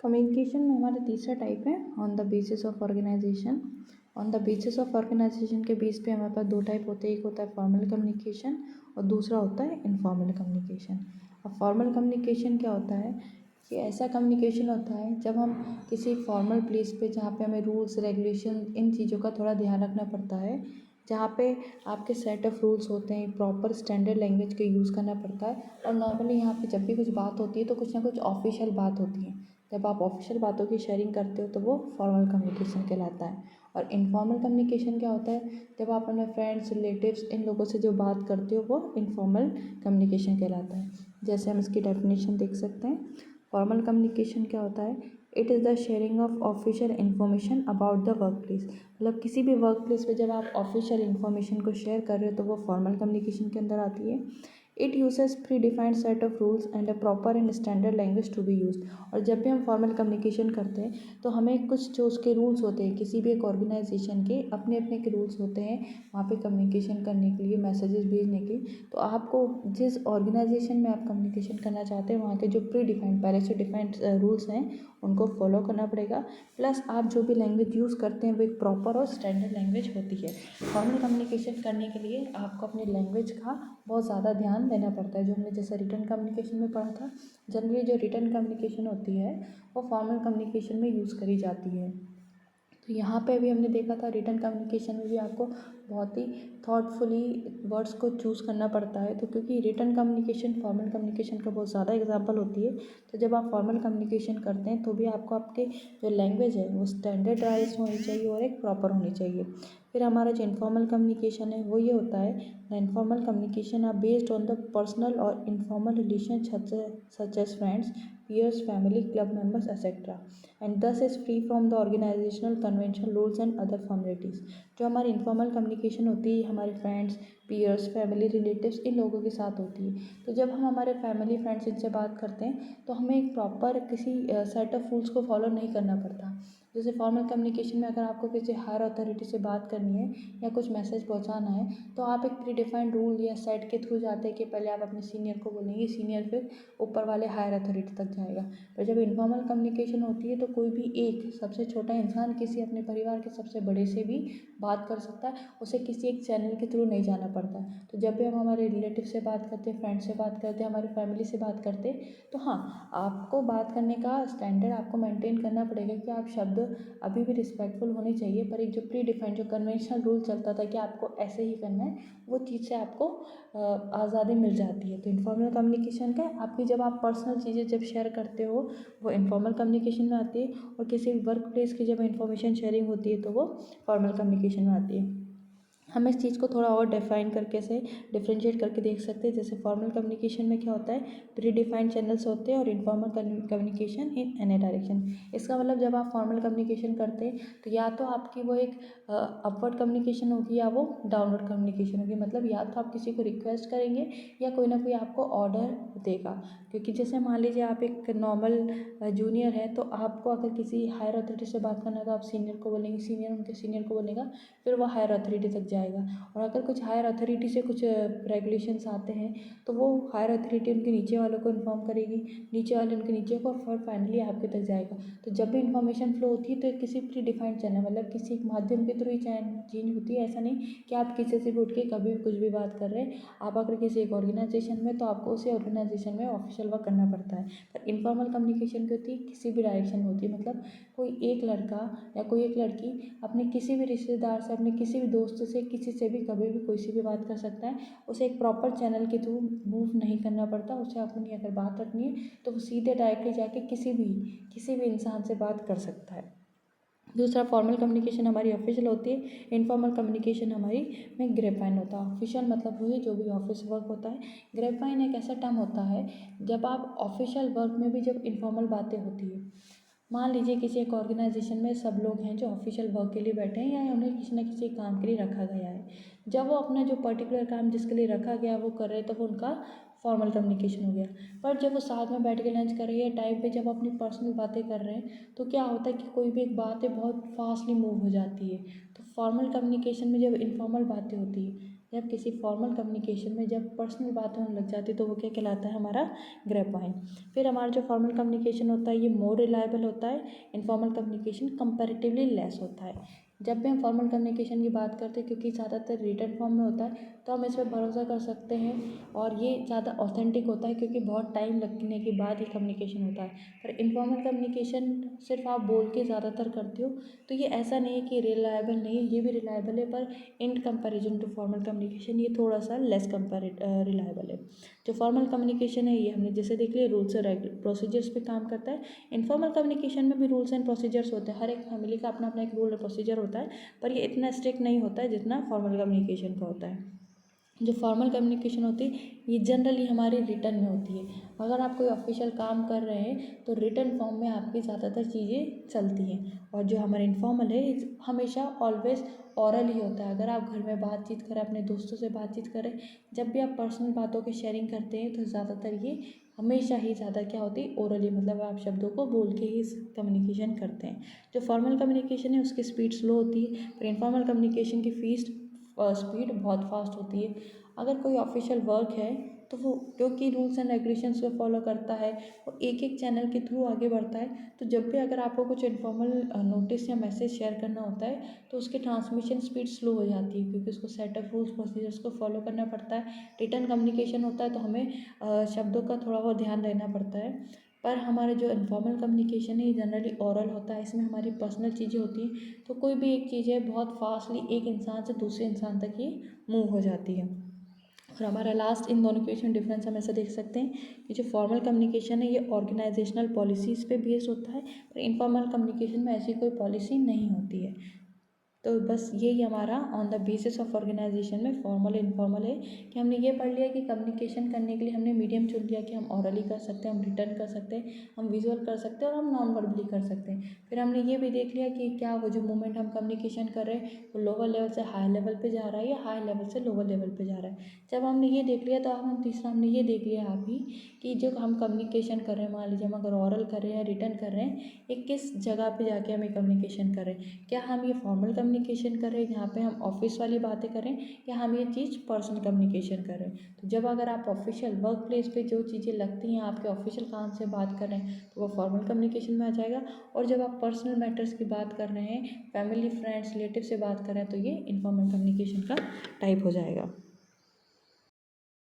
Communication में हमारा तीसरा टाइप है on the basis of organization. On the basis of organization के बेस पे हमारे पास दो टाइप होते हैं, एक होता है फॉर्मल कम्युनिकेशन और दूसरा होता है इनफॉर्मल कम्युनिकेशन। अब फॉर्मल कम्युनिकेशन क्या होता है कि ऐसा कम्युनिकेशन होता है जब हम किसी फॉर्मल प्लेस पे जहाँ पे हमें रूल्स रेगुलेशन इन चीज़ों का थोड़ा ध्यान रखना पड़ता है, जहाँ पे आपके सेट ऑफ रूल्स होते हैं, प्रॉपर स्टैंडर्ड लैंग्वेज का यूज़ करना पड़ता है। और नॉर्मली यहाँ पे जब भी कुछ बात होती है तो कुछ ना कुछ ऑफिशियल बात होती है। जब आप ऑफिशियल बातों की शेयरिंग करते हो तो वो फॉर्मल कम्युनिकेशन कहलाता है। और इनफॉर्मल कम्युनिकेशन क्या होता है, जब आप अपने फ्रेंड्स रिलेटिव्स इन लोगों से जो बात करते हो वो इनफॉर्मल कम्युनिकेशन कहलाता है। जैसे हम इसकी डेफिनेशन देख सकते हैं। फॉर्मल कम्युनिकेशन क्या होता है, it is the sharing of official information about the work place. मतलब किसी भी वर्क प्लेस पे जब आप ऑफिशियल इन्फॉर्मेशन को शेयर कर रहे हो तो वो फॉर्मल कम्युनिकेशन के अंदर आती है। It uses predefined set of rules and a proper and standard language to be use. और जब भी हम फॉर्मल कम्युनिकेशन करते हैं तो हमें कुछ जो उसके रूल्स होते हैं, किसी भी एक ऑर्गेनाइजेशन के अपने अपने के रूल्स होते हैं वहाँ पे कम्युनिकेशन करने के लिए, मैसेजेस भेजने के। तो आपको जिस ऑर्गेनाइजेशन में आप कम्युनिकेशन करना चाहते हैं वहाँ के जो प्री डिफाइंड पहले से डिफाइंड रूल्स हैं उनको फॉलो करना पड़ेगा। प्लस आप जो भी लैंग्वेज यूज़ करते हैं वो एक प्रॉपर और स्टैंडर्ड लैंग्वेज होती है। फॉर्मल कम्युनिकेशन करने के लिए आपको अपनी लैंग्वेज का बहुत ज़्यादा ध्यान देना पड़ता है। जो हमने जैसे रिटन कम्युनिकेशन में पढ़ा था, जनरली जो रिटन कम्युनिकेशन होती है वो फॉर्मल कम्युनिकेशन में यूज़ करी जाती है। तो यहाँ पे भी हमने देखा था रिटन कम्युनिकेशन में भी आपको बहुत ही थॉटफुली वर्ड्स को चूज़ करना पड़ता है। तो क्योंकि रिटन कम्युनिकेशन फॉर्मल कम्युनिकेशन का बहुत ज़्यादा एग्जाम्पल होती है, तो जब आप फॉर्मल कम्युनिकेशन करते हैं तो भी आपको आपके जो लैंग्वेज है वो स्टैंडर्डाइज होनी चाहिए और एक प्रॉपर होनी चाहिए। फिर हमारा जो इनफॉर्मल कम्युनिकेशन है वो ये होता है, the informal communication are based on the personal और informal relation such as friends, peers, family, club members, etc. and thus is free from the organizational conventional rules and other formalities। जो हमारी informal communication होती है हमारे friends, peers, family, relatives in लोगों के साथ होती है। तो जब हम हमारे फैमिली फ्रेंड्स इनसे बात करते हैं तो हमें एक प्रॉपर किसी सेट ऑफ रूल्स को फॉलो नहीं करना पड़ता। जैसे फॉर्मल कम्युनिकेशन में अगर आपको किसी हायर अथॉरिटी से बात करनी है या कुछ मैसेज पहुंचाना है तो आप एक प्री डिफाइंड रूल या सेट के थ्रू जाते हैं कि पहले आप अपने सीनियर को बोलेंगे, सीनियर फिर ऊपर वाले हायर अथॉरिटी तक जाएगा। पर जब इनफॉर्मल कम्युनिकेशन होती है तो कोई भी एक सबसे छोटा इंसान किसी अपने परिवार के सबसे बड़े से भी बात कर सकता है, उसे किसी एक चैनल के थ्रू नहीं जाना पड़ता। तो जब भी हम हमारे रिलेटिव से बात करते हैं, फ्रेंड से बात करते हैं, हमारी फैमिली से बात करते हैं, तो हाँ आपको बात करने का स्टैंडर्ड आपको मेंटेन करना पड़ेगा कि आप शब्द अभी भी रिस्पेक्टफुल होने चाहिए। पर एक जो प्री डिफाइंड जो कन्वेंशनल रूल चलता था कि आपको ऐसे ही करना है, वो चीज़ से आपको आज़ादी मिल जाती है। तो इनफॉर्मल कम्युनिकेशन का आपकी जब आप पर्सनल चीज़ें जब शेयर करते हो वो इनफॉर्मल कम्युनिकेशन में आती है, और किसी वर्क प्लेस की जब इन्फॉर्मेशन शेयरिंग होती है तो वो फॉर्मल कम्युनिकेशन में आती है। हम इस चीज़ को थोड़ा और डिफाइन करके से डिफ्रेंशिएट करके देख सकते हैं। जैसे फॉर्मल कम्युनिकेशन में क्या होता है, प्री डिफाइंड चैनल्स होते हैं और informal communication in any direction. इसका मतलब जब आप फॉर्मल कम्युनिकेशन करते हैं तो या तो आपकी वो एक अपवर्ड कम्युनिकेशन होगी या वो डाउनवर्ड कम्युनिकेशन होगी। मतलब या तो आप किसी को रिक्वेस्ट करेंगे या कोई ना कोई आपको ऑर्डर देगा। क्योंकि जैसे मान लीजिए आप एक नॉर्मल जूनियर है तो आपको अगर किसी हायर अथॉरिटी से बात करना है तो आप सीनियर को बोलेंगे, सीनियर उनके सीनियर को बोलेगा, फिर वो हायर अथॉरिटी तक जाएगा। और अगर कुछ हायर अथॉरिटी से कुछ रेगुलेशंस आते हैं तो वो हायर अथॉरिटी उनके नीचे वालों को इन्फॉर्म करेगी, नीचे वाले उनके नीचे को, और फाइनली आपके तक जाएगा। तो जब भी इन्फॉर्मेशन फ्लो होती है तो एक किसी प्री डिफाइंड चैनल मतलब किसी एक माध्यम के थ्रू ही चेंज होती है। ऐसा नहीं कि आप किसी से भी उठ के कभी भी कुछ भी बात कर रहे हैं। आप अगर किसी एक ऑर्गेनाइजेशन में तो आपको उसी ऑर्गेनाइजेशन में ऑफिशियल वर्क करना पड़ता है। पर इनफॉर्मल कम्युनिकेशन की होती है किसी भी डायरेक्शन में होती है। मतलब कोई एक लड़का या कोई एक लड़की अपने किसी भी रिश्तेदार से, अपने किसी भी दोस्त से, किसी से भी कभी भी कोई सी भी बात कर सकता है। उसे एक प्रॉपर चैनल के थ्रू मूव नहीं करना पड़ता। उसे अपनी अगर बात रखनी है तो वो सीधे डायरेक्टली जाके किसी भी इंसान से बात कर सकता है। दूसरा फॉर्मल कम्युनिकेशन हमारी ऑफिशियल होती है, इनफॉर्मल कम्युनिकेशन हमारी में ग्रेपवाइन होता है। ऑफिशियल मतलब हुई जो भी ऑफिस वर्क होता है। ग्रेपवाइन एक ऐसा टर्म होता है जब आप ऑफिशियल वर्क में भी जब इनफॉर्मल बातें होती है। मान लीजिए किसी एक ऑर्गेनाइजेशन में सब लोग हैं जो ऑफिशियल वर्क के लिए बैठे हैं या उन्हें किसी न किसी काम के लिए रखा गया है। जब वो अपना जो पर्टिकुलर काम जिसके लिए रखा गया वो कर रहे हैं तो वो उनका फॉर्मल कम्युनिकेशन हो गया। पर जब वो साथ में बैठ के लंच कर रही है टाइम पे जब अपनी पर्सनल बातें कर रहे हैं तो क्या होता है कि कोई भी एक बात है बहुत फास्टली मूव हो जाती है। तो फॉर्मल कम्युनिकेशन में जब इनफॉर्मल बातें होती है, जब किसी फॉर्मल कम्युनिकेशन में जब पर्सनल बात होने लग जाती है तो वो क्या कहलाता है, हमारा ग्रे पॉइंट। फिर हमारा जो फॉर्मल कम्युनिकेशन होता है ये मोर रिलायबल होता है, इनफॉर्मल कम्युनिकेशन कंपैरेटिवली लेस होता है। जब भी हम फॉर्मल कम्युनिकेशन की बात करते हैं, क्योंकि ज़्यादातर रिटन फॉर्म में होता है, तो हम इस पर भरोसा कर सकते हैं और ये ज़्यादा ऑथेंटिक होता है, क्योंकि बहुत टाइम लगने के बाद ये कम्युनिकेशन होता है। पर इनफॉर्मल कम्युनिकेशन सिर्फ आप बोल के ज़्यादातर करते हो, तो ये ऐसा नहीं है कि रिलायबल नहीं है, ये भी रिलायबल है, पर in comparison to formal communication ये थोड़ा सा लेस रिलायबल है। जो फॉर्मल कम्युनिकेशन है ये हमने जैसे देख लिया रूल्स और प्रोसीजर्स पे काम करता है। इनफॉर्मल कम्युनिकेशन में भी रूल्स एंड प्रोसीजर्स होते हैं, हर एक फैमिली का अपना अपना एक रूल और प्रोसीजर होता है, पर ये इतना स्ट्रिक्ट नहीं होता है जितना फॉर्मल कम्युनिकेशन का होता है। जो फॉर्मल कम्युनिकेशन होती है ये जनरली हमारी रिटर्न में होती है। अगर आप कोई ऑफिशियल काम कर रहे हैं तो रिटर्न फॉर्म में आपकी ज़्यादातर चीज़ें चलती हैं, और जो हमारा इनफॉर्मल है हमेशा ऑलवेज औरल ही होता है। अगर आप घर में बातचीत करें, अपने दोस्तों से बातचीत करें, जब भी आप पर्सनल बातों की शेयरिंग करते हैं तो ज़्यादातर ये हमेशा ही ज़्यादा क्या होती है, ओरली, मतलब आप शब्दों को बोल के ही कम्युनिकेशन करते हैं। जो फॉर्मल कम्युनिकेशन है उसकी स्पीड स्लो होती है, पर इनफॉर्मल कम्युनिकेशन की स्पीड बहुत फास्ट होती है। अगर कोई ऑफिशियल वर्क है तो वो क्योंकि रूल्स एंड रेगुलेशंस को फॉलो करता है, वो एक एक चैनल के थ्रू आगे बढ़ता है, तो जब भी अगर आपको कुछ इनफॉर्मल नोटिस या मैसेज शेयर करना होता है तो उसकी ट्रांसमिशन स्पीड स्लो हो जाती है, क्योंकि उसको सेट ऑफ रूल्स प्रोसीजर्स को फॉलो करना पड़ता है। रिटर्न कम्युनिकेशन होता है तो हमें शब्दों का थोड़ा बहुत ध्यान देना पड़ता है। पर हमारा जो इनफॉर्मल कम्युनिकेशन है ये जनरली ओरल होता है, इसमें हमारी पर्सनल चीज़ें होती हैं, तो कोई भी एक चीज़ है बहुत फास्टली एक इंसान से दूसरे इंसान तक ही मूव हो जाती है। और हमारा लास्ट इन दोनों के बीच में डिफरेंस हम ऐसा देख सकते हैं कि जो फॉर्मल कम्युनिकेशन है ये ऑर्गेनाइजेशनल पॉलिसीज़ पे बेस्ड होता है, पर इनफॉर्मल कम्युनिकेशन में ऐसी कोई पॉलिसी नहीं होती है। तो बस यही हमारा on the basis of organization में फॉर्मल इनफॉर्मल है कि हमने ये पढ़ लिया कि कम्युनिकेशन करने के लिए हमने मीडियम चुन लिया कि हम ऑरली कर सकते हैं, हम रिटर्न कर सकते हैं, हम विजुअल कर सकते हैं और हम नॉन वर्बली कर सकते हैं। फिर हमने ये भी देख लिया कि क्या वो जो मोमेंट हम कम्युनिकेशन कर रहे हैं वो लोअर लेवल से हाई लेवल पे जा रहा है या हाई लेवल से लोअर लेवल पे जा रहा है। जब हमने ये देख लिया तो अब हम तीसरा हमने ये देख लिया अभी कि जो हम कम्युनिकेशन कर रहे हैं, मान लीजिए हम अगर ऑरल कर रहे हैं या रिटर्न कर रहे हैं, एक किस जगह पे जाके हमें कम्युनिकेशन कर रहे हैं। क्या हम ये फॉर्मल कम्युनिकेशन कर रहे हैं जहाँ पे हम ऑफिस वाली बातें करें, या हम ये चीज़ पर्सनल कम्युनिकेशन करें। तो जब अगर आप ऑफिशियल वर्क प्लेस पे जो चीज़ें लगती हैं आपके ऑफिशियल काम से बात कर रहे हैं तो वो फॉर्मल कम्युनिकेशन में आ जाएगा, और जब आप पर्सनल मैटर्स की बात कर रहे हैं, फैमिली फ्रेंड्स रिलेटिव से बात कर रहे हैं, तो ये इनफॉर्मल कम्युनिकेशन का टाइप हो जाएगा।